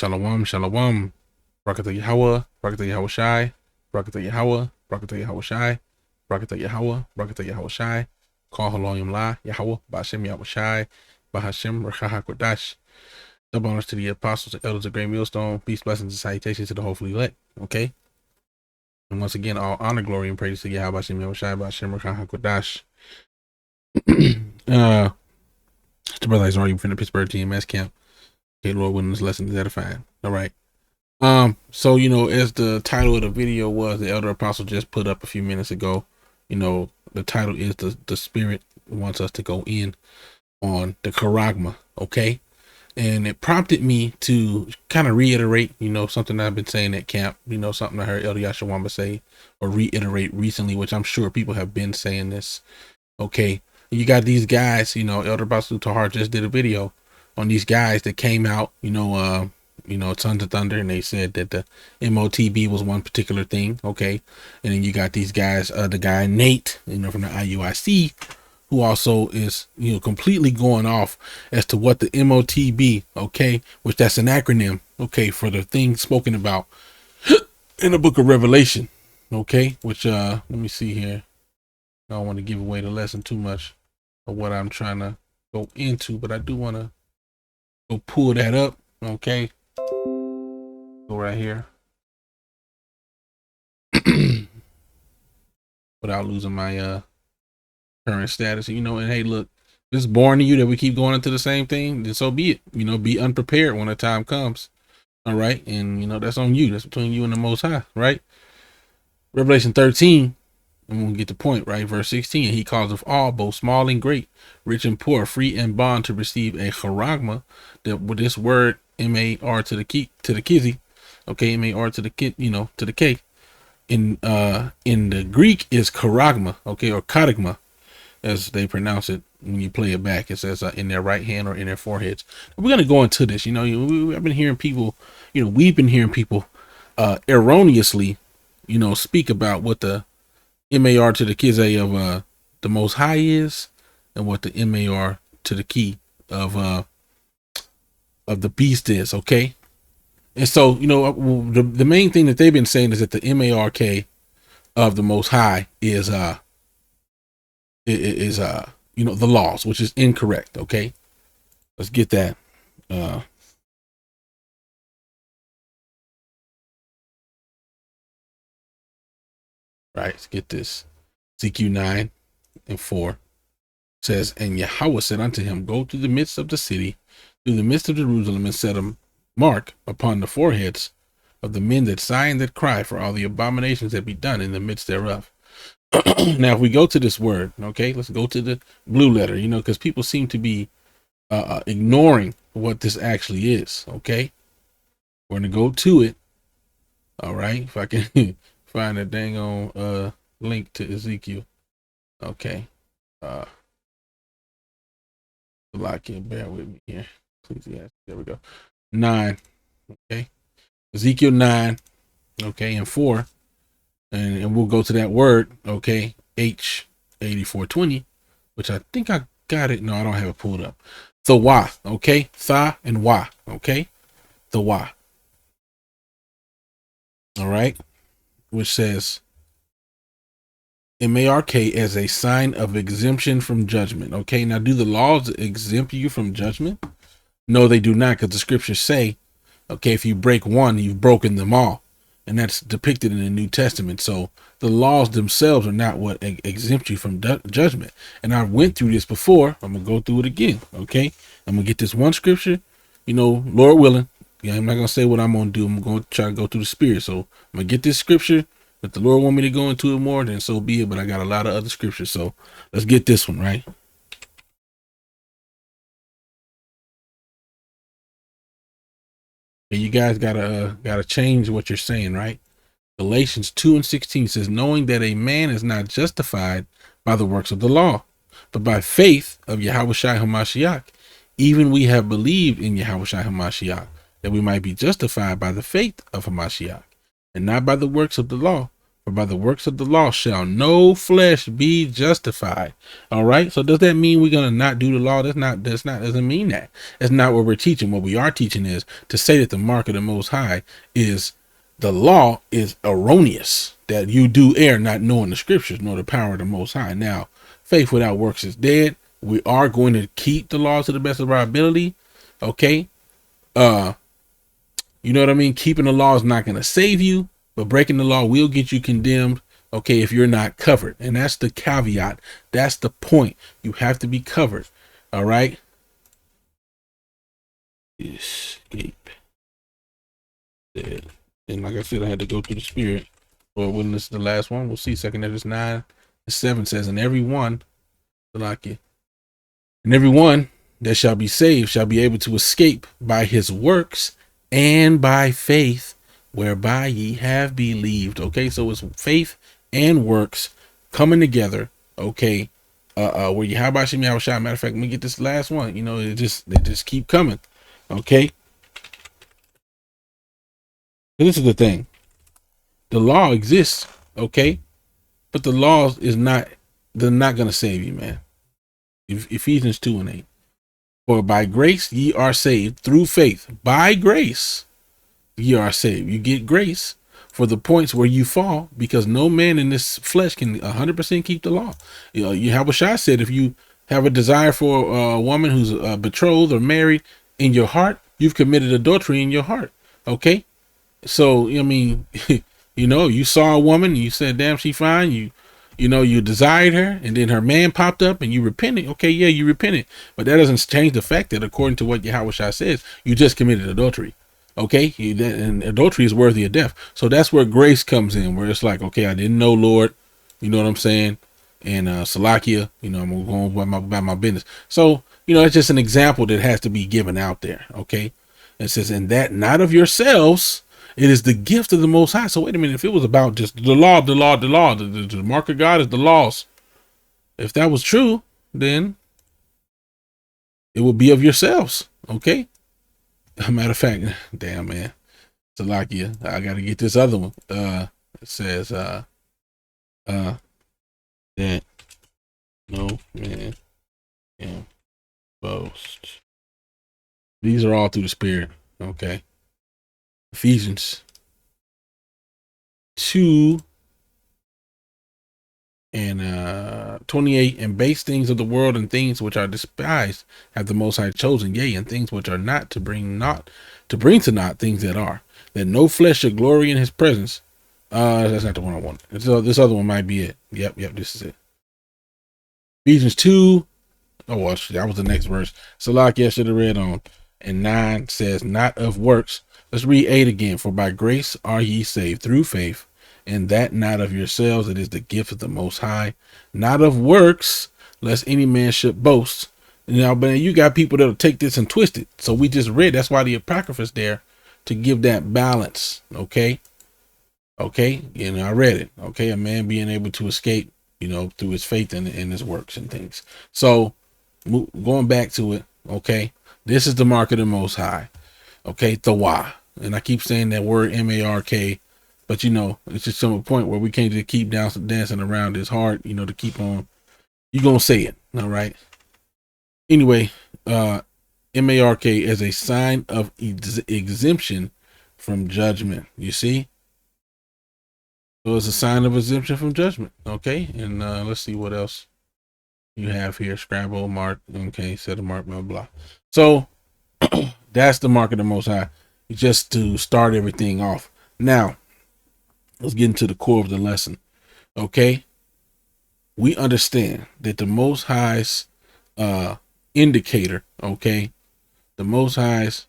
Shalom, shalom. Brakata Yahweh, Brakata Yahweh Shai, Brakata Yahweh, Brakata Yahweh Shai, Brakata Yahweh, Brakata Yahweh Shai, Call Haloyim La, Yahweh, Bashem Yahweh Shai, Bahashem, Rechaha Kodash. Double honors to the apostles and elders of Great Millstone. Peace, blessings, and salutations to the hopefully elect. Okay. And once again, all honor, glory, and praise to Yahweh, Bashem Yahweh Shai, Bashem, Rechaha Kodash. The brother is already from the Pittsburgh TMS camp. Okay, Lord willing, this lesson is edifying. All right. So as the title of the video was, the elder apostle just put up a few minutes ago, the title is the spirit wants us to go in on the charagma, okay? And it prompted me to kind of reiterate, something I've been saying at camp, something I heard Elder Yashawamba say or reiterate recently, which I'm sure people have been saying this, okay? You got these guys, Elder Apostle Tahar just did a video on these guys that came out, Sons of Thunder, and they said that the M.O.T.B was one particular thing, okay? And then you got these guys, the guy Nate, from the IUIC, who also is, completely going off as to what the M.O.T.B, okay, which that's an acronym, okay, for the thing spoken about in the book of Revelation, okay, which, let me see here. I don't want to give away the lesson too much of what I'm trying to go into, but I do want to go pull that up, okay? Go right here without losing my current status, and hey, look, it's boring to you that we keep going into the same thing, then so be it. Be unprepared when the time comes. All right, and that's on you. That's between you and the Most High, right? Revelation 13, and we'll get the point, right? Verse 16, he calls of all, both small and great, rich and poor, free and bond, to receive a charagma. That with this word M-A-R to the kizzy, okay, M-A-R to the kid, to the K. In the Greek is charagma, okay, or karagma, as they pronounce it when you play it back. It says in their right hand or in their foreheads. We're going to go into this. I've been hearing people, we've been hearing people erroneously, speak about what the M-A-R to the kizzy of the Most High is, and what the M-A-R to the key of the beast is, okay? And so, the main thing that they've been saying is that the M-A-R-K of the Most High is the laws, which is incorrect, okay? Let's get that. Right, let's get this. CQ 9:4 says, and Yahweh said unto him, go through the midst of the city, through the midst of Jerusalem, and set a mark upon the foreheads of the men that sigh and that cry for all the abominations that be done in the midst thereof. Now, if we go to this word, okay, let's go to the blue letter, because people seem to be ignoring what this actually is, okay? We're going to go to it, all right? If I can find a dang on link to Ezekiel, okay? Lock in, bear with me here. Please, yes, there we go. 9, okay? Ezekiel 9, okay, and 4. And we'll go to that word, okay, H8420, which I think I got it. No, I don't have it pulled up. The Wah, okay, Tha and Wah, okay, the Wah. All right, which says M-A-R-K as a sign of exemption from judgment. Okay, now do the laws exempt you from judgment? No, they do not, because the scriptures say, okay, if you break one, you've broken them all. And that's depicted in the New Testament. So the laws themselves are not what exempt you from judgment. And I went through this before. I'm going to go through it again. Okay. I'm going to get this one scripture, Lord willing. Yeah, I'm not going to say what I'm going to do. I'm going to try to go through the spirit. So I'm going to get this scripture. If the Lord want me to go into it more, then so be it. But I got a lot of other scriptures. So let's get this one, right? You guys gotta change what you're saying, right? Galatians 2:16 says, knowing that a man is not justified by the works of the law, but by faith of Yahweh Shai HaMashiach. Even we have believed in Yahweh Shai HaMashiach, that we might be justified by the faith of Hamashiach, and not by the works of the law. For For by the works of the law shall no flesh be justified. All right. So does that mean we're gonna not do the law? Doesn't mean that. That's not what we're teaching. What we are teaching is to say that the mark of the Most High is the law is erroneous, that you do err not knowing the scriptures nor the power of the Most High. Now, faith without works is dead. We are going to keep the law to the best of our ability. Okay. You know what I mean? Keeping the law is not going to save you, but breaking the law will get you condemned. Okay. If you're not covered, and that's the caveat. That's the point. You have to be covered. All right. Escape. Dead. And like I said, I had to go through the spirit. Well, when this is the last one, we'll see. Second Edges 9:7 says, and every one that shall be saved shall be able to escape by his works and by faith whereby ye have believed. Okay, so it's faith and works coming together. Okay, where you how about Shemi Awashai? Matter of fact, let me get this last one. You know, they just keep coming. Okay, so this is the thing. The law exists, okay, but the law is not. They're not gonna save you, man. Ephesians 2:8. For by grace ye are saved through faith. By grace ye are saved. You get grace for the points where you fall, because no man in this flesh can 100% keep the law. You know, you have what Shai said. If you have a desire for a woman who's betrothed or married in your heart, you've committed adultery in your heart. Okay, so I mean, you know, you saw a woman, you said, "Damn, she fine." You know, you desired her, and then her man popped up, and you repented. Okay, yeah, you repented, but that doesn't change the fact that, according to what Yahweh Shai says, you just committed adultery. Okay, and adultery is worthy of death. So that's where grace comes in, where it's like, okay, I didn't know, Lord. You know what I'm saying? And Salakia, you know, I'm going about my business. So, you know, it's just an example that has to be given out there. Okay, it says, and that not of yourselves. It is the gift of the Most High. So wait a minute. If it was about just the law, the mark of God is the laws. If that was true, then it would be of yourselves. Okay. Matter of fact, damn man, Salakia, I got to get this other one. It says that no man can boast. These are all through the Spirit. Okay. Ephesians 2 and 28, and base things of the world and things which are despised have the Most High chosen, yea, and things which are not, to bring to naught things that are, that no flesh should glory in his presence. That's not the one I want. This other one might be it. Yep, this is it. Ephesians 2. Oh, well, that was the next verse. Salakia, I should have read on. And 9 says, not of works. Let's read 8 again. For by grace are ye saved through faith, and that not of yourselves. It is the gift of the Most High, not of works, lest any man should boast. Now, but you got people that'll take this and twist it. So we just read. That's why the Apocrypha's there, to give that balance. Okay. And I read it. Okay. A man being able to escape, you know, through his faith and his works and things. So, going back to it, okay, this is the mark of the Most High, okay, Thawa, and I keep saying that word M-A-R-K, but you know, it's just some point where we can't just keep dancing around. It's hard, you know, to keep on. You're gonna say it, all right. Anyway, M-A-R-K as a sign of exemption from judgment. You see, so it's a sign of exemption from judgment. Okay, and let's see what else you have here. Scrabble, mark, okay, set a mark, blah blah. So that's the mark of the Most High, just to start everything off. Now let's get into the core of the lesson. Okay, we understand that the Most High's indicator, okay, the Most High's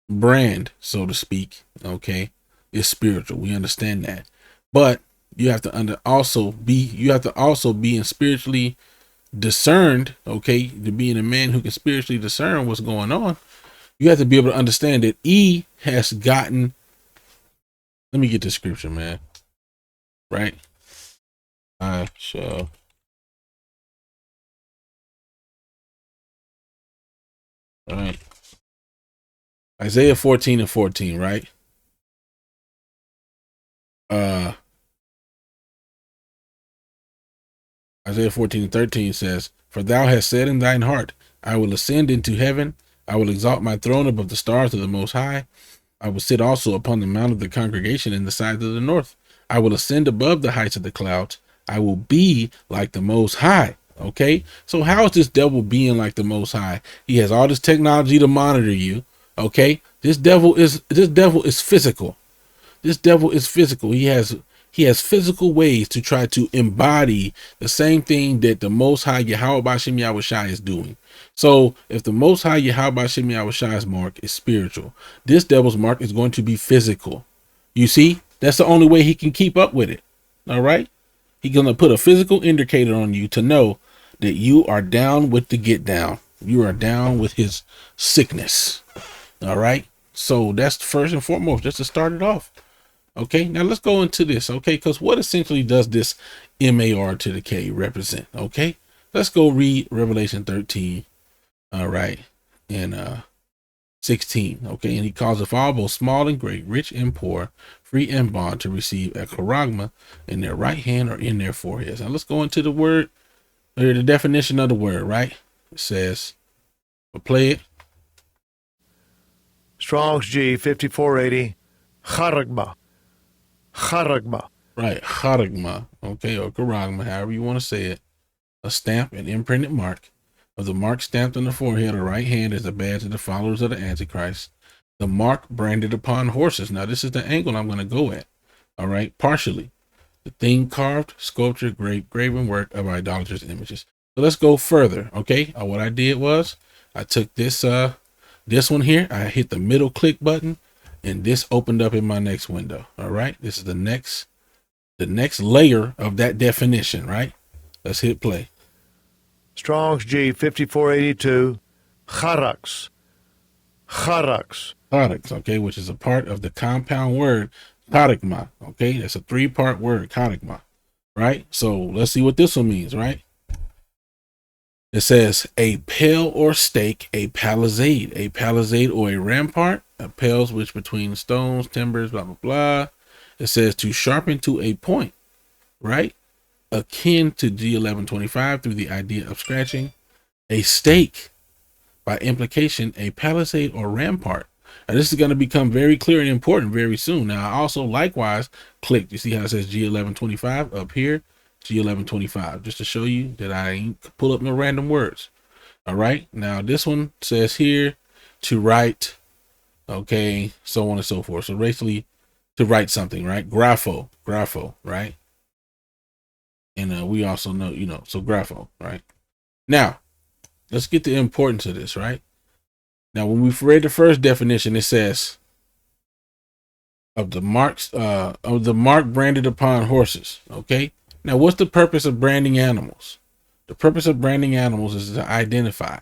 brand, so to speak, okay, is spiritual. We understand that, but you have to also be in spiritually discerned, okay, to being a man who can spiritually discern what's going on. You have to be able to understand that E has gotten, let me get the scripture, man, right? I shall, all right, Isaiah 14:14, right? uh Isaiah 14:13 says, "For thou hast said in thine heart, I will ascend into heaven, I will exalt my throne above the stars of the Most High. I will sit also upon the mount of the congregation in the sides of the north. I will ascend above the heights of the clouds. I will be like the Most High." Okay, so how is this devil being like the Most High? He has all this technology to monitor you. Okay, this devil is physical. This devil is physical. He has physical ways to try to embody the same thing that the Most High Yahweh Bashim Yahushai is doing. So if the Most High Yahweh Bashim Yahushai's mark is spiritual, this devil's mark is going to be physical. You see, that's the only way he can keep up with it. All right, he's gonna put a physical indicator on you to know that you are down with the get down. You are down with his sickness. All right, so that's first and foremost, just to start it off. Okay, now let's go into this, okay, because what essentially does this MAR to the K represent? Okay, let's go read Revelation 13, all right, and 16, okay, and he causeth all, both small and great, rich and poor, free and bond, to receive a charagma in their right hand or in their foreheads. Now let's go into the word, or the definition of the word, right? It says, we'll play it. Strong's G 5480, charagma. Charagma. Right, charagma, okay, or charagma, however you want to say it. A stamp, an imprinted mark. Of the mark stamped on the forehead or right hand is the badge of the followers of the Antichrist. The mark branded upon horses. Now, this is the angle I'm going to go at. All right, partially. The thing carved, sculptured, graven work of idolaters' images. So let's go further. Okay, what I did was I took this one here. I hit the middle click button, and this opened up in my next window. All right, this is the next layer of that definition. Right, let's hit play. Strong's G 5482, charax. Charax. Charax, okay, which is a part of the compound word charagma. Okay, that's a 3-part word, charagma. Right, so let's see what this one means. Right, it says a pale or stake, a palisade or a rampart, a pales which between stones, timbers, blah blah blah. It says to sharpen to a point, right, akin to G1125 through the idea of scratching. A stake, by implication, a palisade or rampart. Now this is going to become very clear and important very soon. Now I also likewise clicked, you see how it says G1125 up here, G1125, just to show you that I ain't pull up no random words. All right, now this one says here to write, okay, so on and so forth. So basically to write something, right? Grapho, right? And we also know, so grapho, right? Now let's get the importance of this, right? Now, when we've read the first definition, it says of the mark branded upon horses. Okay. Now, what's the purpose of branding animals? The purpose of branding animals is to identify.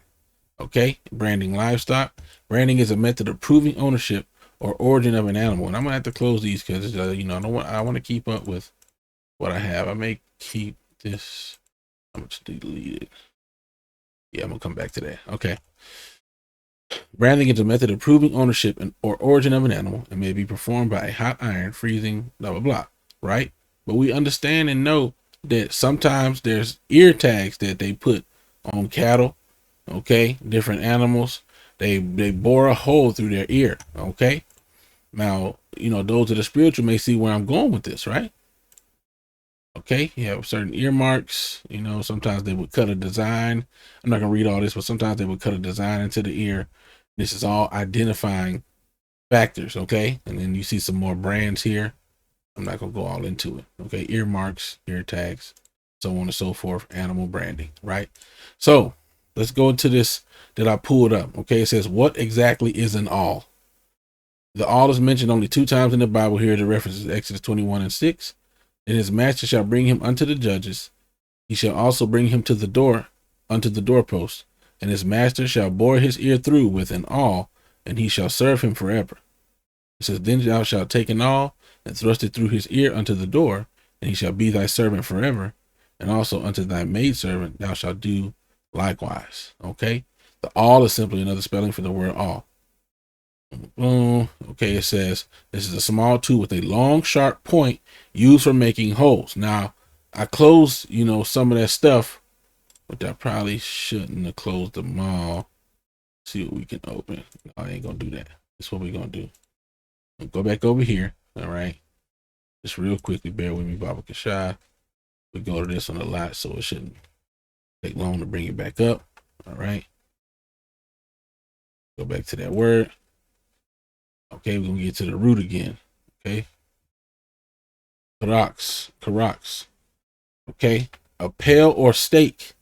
Okay. Branding livestock. Branding is a method of proving ownership or origin of an animal. And I'm gonna have to close these because I want to keep up with what I have. I may keep this. I'm gonna delete it. Yeah, I'm gonna come back to that. Okay. Branding is a method of proving ownership or origin of an animal and may be performed by a hot iron, freezing, blah, blah, blah, right? But we understand and know that sometimes there's ear tags that they put on cattle, okay? Different animals, they bore a hole through their ear, okay? Now, those that are spiritual may see where I'm going with this, right? Okay, you have certain earmarks, sometimes they would cut a design. I'm not gonna read all this, but sometimes they would cut a design into the ear. This is all identifying factors, okay? And then you see some more brands here. I'm not gonna go all into it. Okay, earmarks, ear tags, so on and so forth, animal branding, right? So let's go into this that I pulled up. Okay, it says, what exactly is an awl? The awl is mentioned only 2 times in the Bible. Here the references Exodus 21:6. And his master shall bring him unto the judges. He shall also bring him to the door, unto the doorpost. And his master shall bore his ear through with an awl, and he shall serve him forever. It says, then thou shalt take an awl and thrust it through his ear unto the door, and he shall be thy servant forever. And also unto thy maidservant thou shalt do likewise. Okay? The awl is simply another spelling for the word all. Okay, it says this is a small tool with a long, sharp point used for making holes. Now, I closed, some of that stuff, but I probably shouldn't have closed them all. See what we can open. No, I ain't gonna do that. That's what we're gonna do. Go back over here. All right. Just real quickly, bear with me, Baba Kashai. We go to this one a lot, so it shouldn't take long to bring it back up. All right. Go back to that word. Okay, we're gonna get to the root again. Okay. Karax. Okay. A pale or stake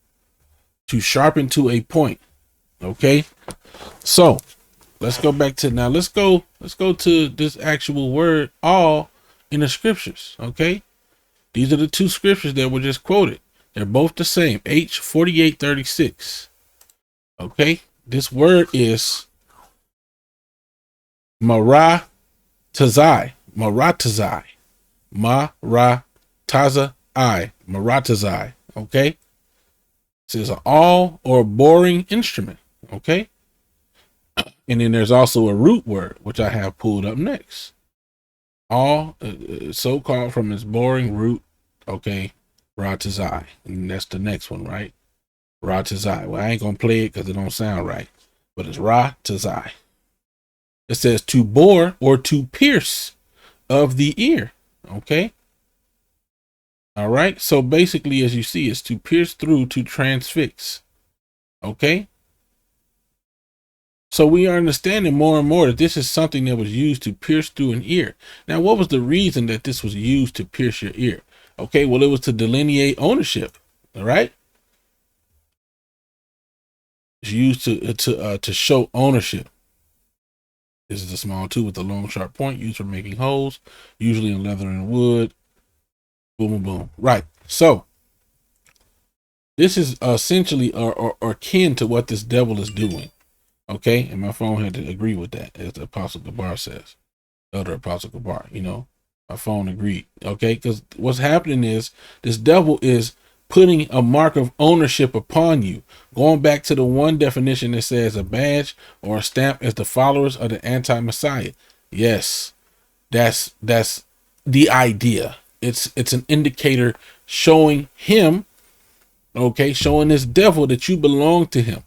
to sharpen to a point. Okay. So let's go back to let's go to this actual word all in the scriptures. Okay. These are the two scriptures that were just quoted. They're both the same. H 48:36. Okay. This word is maratazai. Maratazai. Maratazai. Okay. This is an awl or boring instrument. Okay. And then there's also a root word, which I have pulled up next. All so-called from its boring root. Okay. Ratazai. And that's the next one, right? Ratazai. Well, I ain't going to play it because it don't sound right. But it's Ratazai. It says to bore or to pierce of the ear. Okay. All right. So basically, as you see, it's to pierce through, to transfix. Okay. So we are understanding more and more that this is something that was used to pierce through an ear. Now, what was the reason that this was used to pierce your ear? Okay. Well, it was to delineate ownership. All right. It's used to show ownership. This is a small tool with a long, sharp point used for making holes, usually in leather and wood. Boom, boom, boom. Right. So this is essentially or akin to what this devil is doing. Okay. And my phone had to agree with that, as the Apostle Gabar says. Elder Apostle Gabar, my phone agreed. Okay. Because what's happening is this devil is putting a mark of ownership upon you. Going back to the one definition that says a badge or a stamp as the followers of the anti-Messiah. Yes, that's the idea. It's an indicator showing him, okay, showing this devil that you belong to him,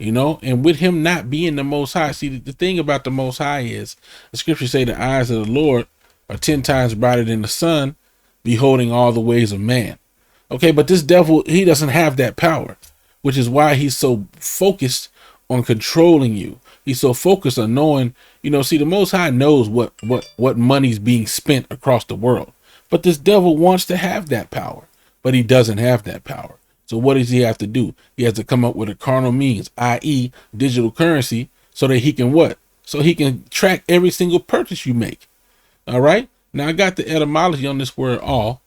and with him not being the Most High. See, the thing about the Most High is the scriptures say the eyes of the Lord are 10 times brighter than the sun, beholding all the ways of man. Okay, but this devil, he doesn't have that power, which is why he's so focused on controlling you. He's so focused on knowing, see, the Most High knows what money's being spent across the world. But this devil wants to have that power, but he doesn't have that power. So what does he have to do? He has to come up with a carnal means, i.e. digital currency, so that he can what? So he can track every single purchase you make. All right. Now I got the etymology on this word all.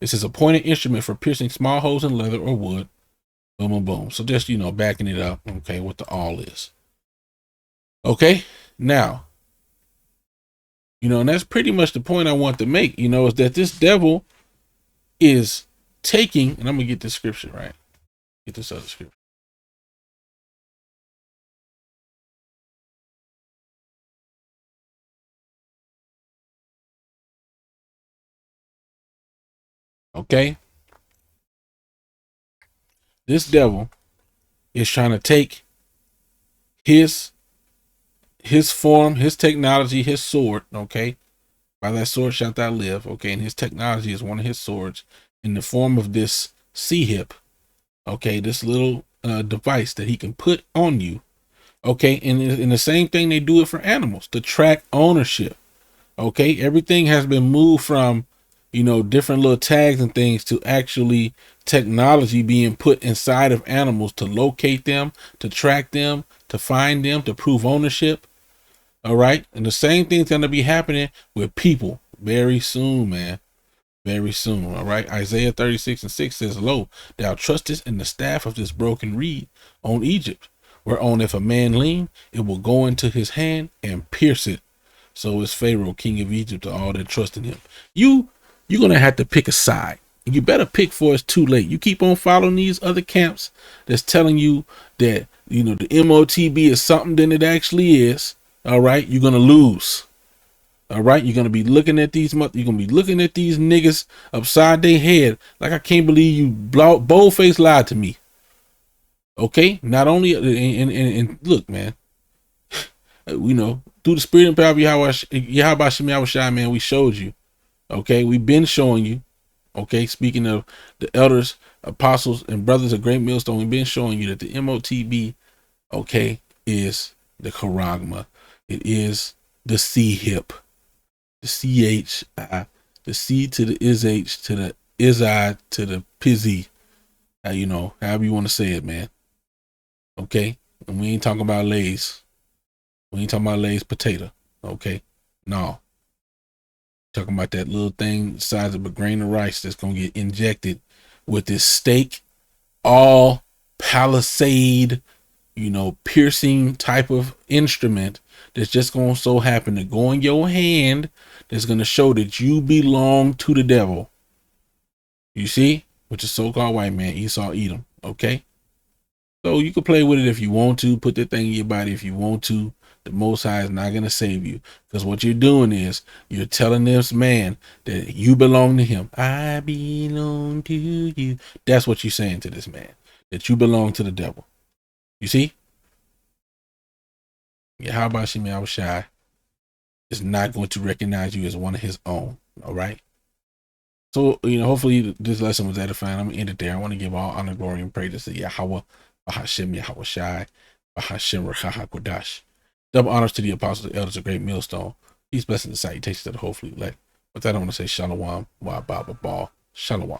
This is a pointed instrument for piercing small holes in leather or wood. Boom, boom, boom. So just, backing it up. Okay. What the all is. Okay. Now, and that's pretty much the point I want to make, is that this devil is taking, and I'm going to get this scripture right. Get this other scripture. Okay. This devil is trying to take his form, his technology, his sword. Okay. By that sword shalt thou live. Okay. And his technology is one of his swords in the form of this C-hip. Okay. This little device that he can put on you. Okay. And in the same thing, they do it for animals to track ownership. Okay. Everything has been moved from, different little tags and things to actually technology being put inside of animals to locate them, to track them, to find them, to prove ownership. All right. And the same thing's going to be happening with people very soon, man. Very soon. All right. Isaiah 36:6 says, lo, thou trustest in the staff of this broken reed on Egypt, whereon if a man lean, it will go into his hand and pierce it. So is Pharaoh, king of Egypt, to all that trust in him. You're going to have to pick a side. You better pick for it's too late. You keep on following these other camps that's telling you that, the M.O.T.B is something than it actually is. All right, you're gonna lose. All right, you're gonna be looking at these. You're gonna be looking at these niggas upside their head like I can't believe you bold face lied to me. Okay, not only and look, man, you know, through the spirit and power of Yahweh Shemi Shai, man, we showed you. Okay, we've been showing you. Okay, speaking of the elders, apostles, and brothers of Great Millstone, we've been showing you that the M.O.T.B, okay, is the charagma. It is the C hip, the CHI, the C to the ISH to the ISI to the PIZI. You know, however you want to say it, man. Okay, and we ain't talking about Lay's. We ain't talking about Lay's potato. Okay, no. Talking about that little thing the size of a grain of rice that's gonna get injected with this steak, all palisade, you know, piercing type of instrument that's just gonna so happen to go in your hand. That's gonna show that you belong to the devil. You see, which is so-called white man Esau Edom. Okay, so you can play with it if you want to. Put that thing in your body if you want to. The Most High is not going to save you, because what you're doing is you're telling this man that you belong to him. I belong to you. That's what you're saying to this man, that you belong to the devil. You see? Yeah, how about Shemi Awashai is not going to recognize you as one of his own. All right. So, you know, hopefully this lesson was edifying. I'm going to end it there. I want to give all honor, glory, and praise to Yahweh, Bahashem Yahweh Bahashem Rechaha Kodash. Double honors to the apostles, the elders of Great Millstone. These blessings and salutations to the hopefully elect. With that, I want to say Shalom, Wa Baba Ball. Shalom.